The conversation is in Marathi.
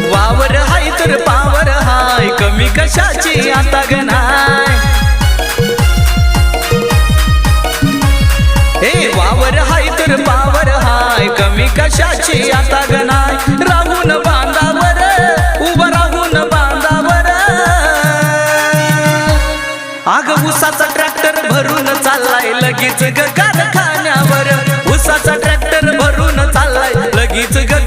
वावर हाय तर पावर हाय, कमी कशाची आता गनाय. हे वावर हाय तर पावर हाय, कमी कशाची आता गनाय. राहून बांधावर उभं राहून बांधावर, आग उसाचा ट्रॅक्टर भरून चाललाय लगीच ग कारखान्यावर. उसाचा ट्रॅक्टर भरून चाललाय लगीच ग